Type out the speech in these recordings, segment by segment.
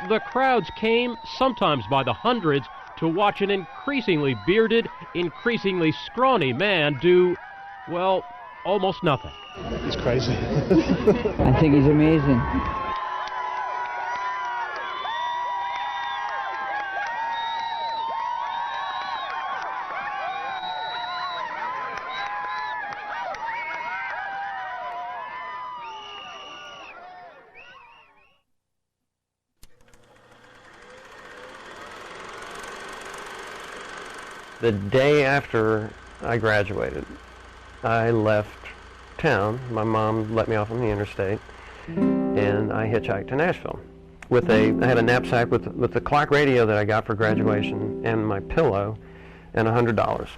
The crowds came, sometimes by the hundreds, to watch an increasingly bearded, increasingly scrawny man do, well, almost nothing. He's crazy. I think he's amazing. The day after I graduated, I left town. My mom let me off on the interstate, and I hitchhiked to Nashville. I had a knapsack with the clock radio that I got for graduation, and my pillow, and $100.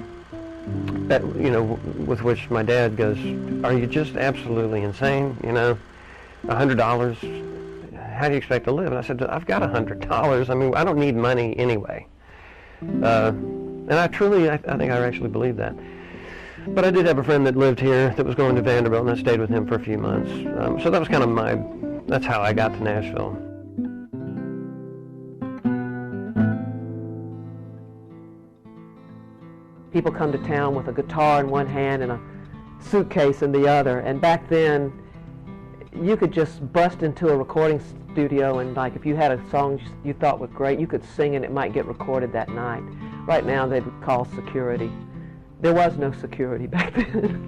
That, you know, with which my dad goes, "Are you just absolutely insane? You know, $100? How do you expect to live?" And I said, "I've got $100. I mean, I don't need money anyway." And I think I actually believe that. But I did have a friend that lived here that was going to Vanderbilt, and I stayed with him for a few months. So that was kind of that's how I got to Nashville. People come to town with a guitar in one hand and a suitcase in the other, and back then you could just bust into a recording studio and, like, if you had a song you thought was great, you could sing and it might get recorded that night. Right now they would call security. There was no security back then.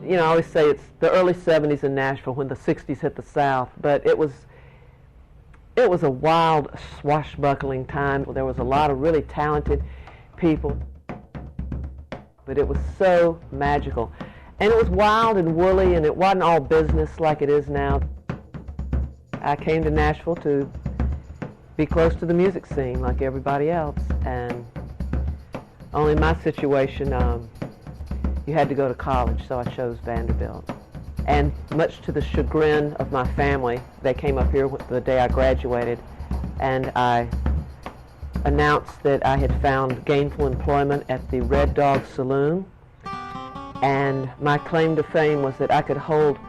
You know, I always say it's the early 70s in Nashville when the 60s hit the South, but it was a wild, swashbuckling time. There was a lot of really talented people, but it was so magical. And it was wild and woolly, and it wasn't all business like it is now. I came to Nashville to be close to the music scene like everybody else, and only in my situation, you had to go to college, so I chose Vanderbilt. And much to the chagrin of my family, they came up here the day I graduated, and I announced that I had found gainful employment at the Red Dog Saloon, and my claim to fame was that I could hold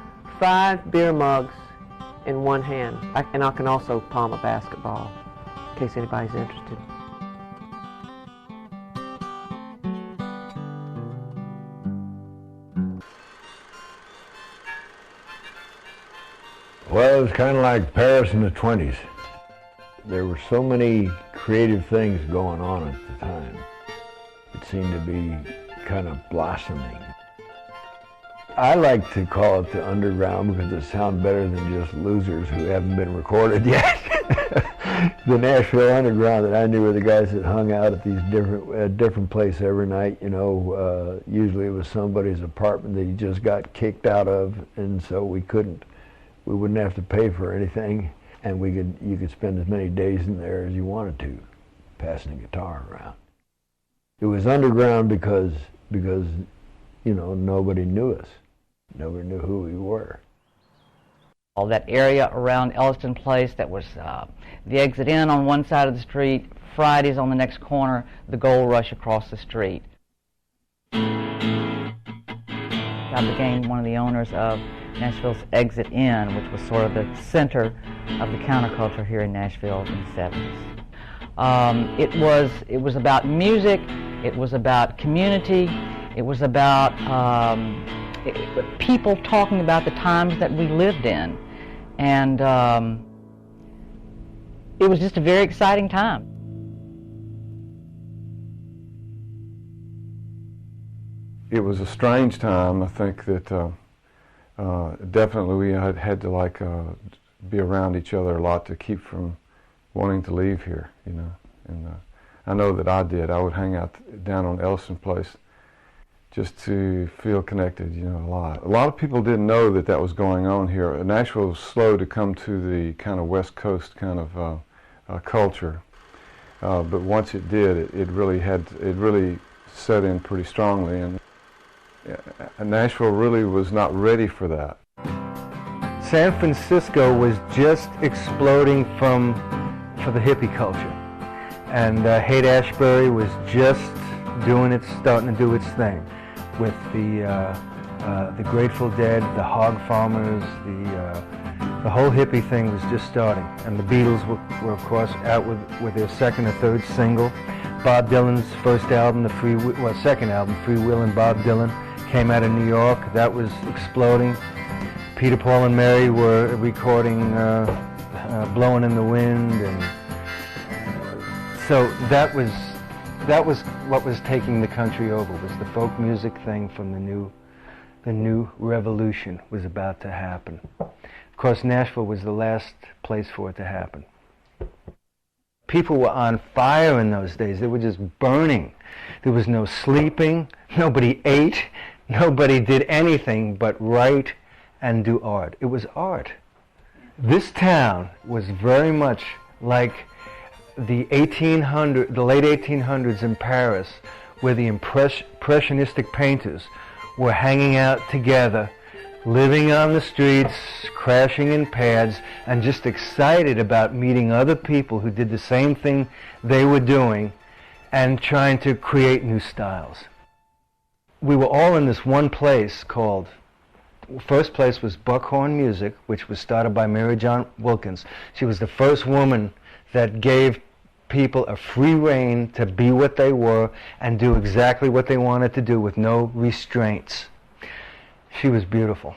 5 beer mugs in one hand, and I can also palm a basketball, in case anybody's interested. Well, it was kind of like Paris in the 20s. There were so many creative things going on at the time. It seemed to be kind of blossoming. I like to call it the underground because it sounds better than just losers who haven't been recorded yet. The Nashville underground that I knew were the guys that hung out at these different places every night. You know, usually it was somebody's apartment that he just got kicked out of, and so we wouldn't have to pay for anything, and you could spend as many days in there as you wanted to, passing a guitar around. It was underground because you know, nobody knew us. Nobody knew who we were. All that area around Elliston Place, that was the exit in on one side of the street, Fridays on the next corner, the Gold Rush across the street. I became one of the owners of Nashville's Exit In, which was sort of the center of the counterculture here in Nashville in the 70s. It was about music, it was about community, it was about people talking about the times that we lived in, and it was just a very exciting time. It was a strange time. I think that definitely we had to be around each other a lot to keep from wanting to leave here, you know. And I know that I did. I would hang out down on Elliston Place just to feel connected, you know, a lot. A lot of people didn't know that that was going on here. Nashville was slow to come to the kind of West Coast kind of culture, but once it did, it really set in pretty strongly, and Nashville really was not ready for that. San Francisco was just exploding for the hippie culture, and HAIGHT ASHBERY was just starting to do its thing with the Grateful Dead, the Hog Farmers, the The whole hippie thing was just starting, and the Beatles were of course out with their second or third single. Bob Dylan's first album, second album, Freewheelin' Bob Dylan, came out of New York. That was exploding. Peter, Paul, and Mary were recording Blowin' in the Wind, and so that was what was taking the country over, was the folk music thing from the new revolution was about to happen. Of course, Nashville was the last place for it to happen. People were on fire in those days. They were just burning. There was no sleeping. Nobody ate. Nobody did anything but write and do art. It was art. This town was very much like the late 1800s in Paris, where the impressionistic painters were hanging out together, living on the streets, crashing in pads, and just excited about meeting other people who did the same thing they were doing and trying to create new styles. We were all in this one place called, first place was Buckhorn Music, which was started by Mary John Wilkins. She was the first woman that gave people a free rein to be what they were and do exactly what they wanted to do with no restraints. She was beautiful.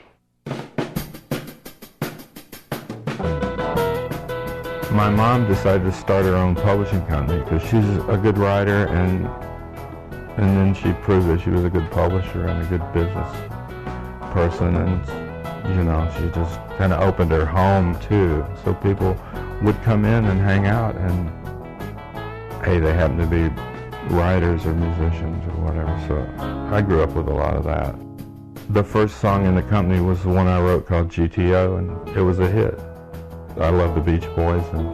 My mom decided to start her own publishing company because she's a good writer, and then she proved that she was a good publisher and a good business person, and you know, she just kind of opened her home too, so people would come in and hang out, and hey, they happen to be writers or musicians or whatever, so I grew up with a lot of that. The first song in the company was the one I wrote called GTO, and it was a hit. I love the Beach Boys, and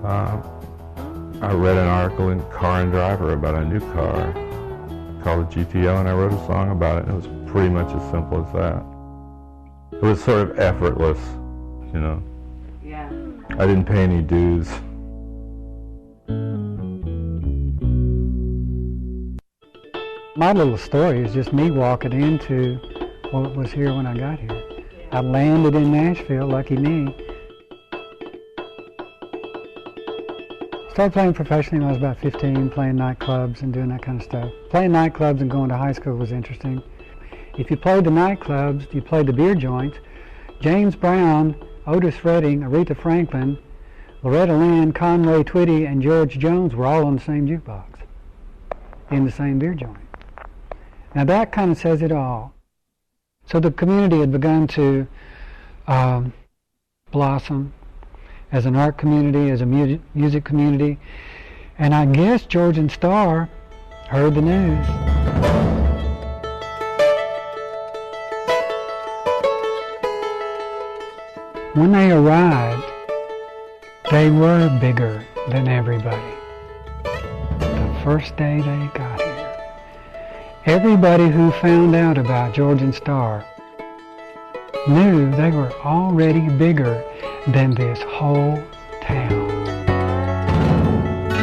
I read an article in Car and Driver about a new car called the GTO, and I wrote a song about it, and it was pretty much as simple as that. It was sort of effortless, you know. Yeah. I didn't pay any dues. My little story is just me walking into what was here when I got here. I landed in Nashville, lucky me. Started playing professionally when I was about 15, playing nightclubs and doing that kind of stuff. Playing nightclubs and going to high school was interesting. If you played the nightclubs, you played the beer joints. James Brown, Otis Redding, Aretha Franklin, Loretta Lynn, Conway Twitty, and George Jones were all on the same jukebox in the same beer joint. Now that kind of says it all. So the community had begun to blossom as an art community, as a music community, and I guess George and Star heard the news. When they arrived, they were bigger than everybody. The first day they got here. Everybody who found out about George and Star knew they were already bigger than this whole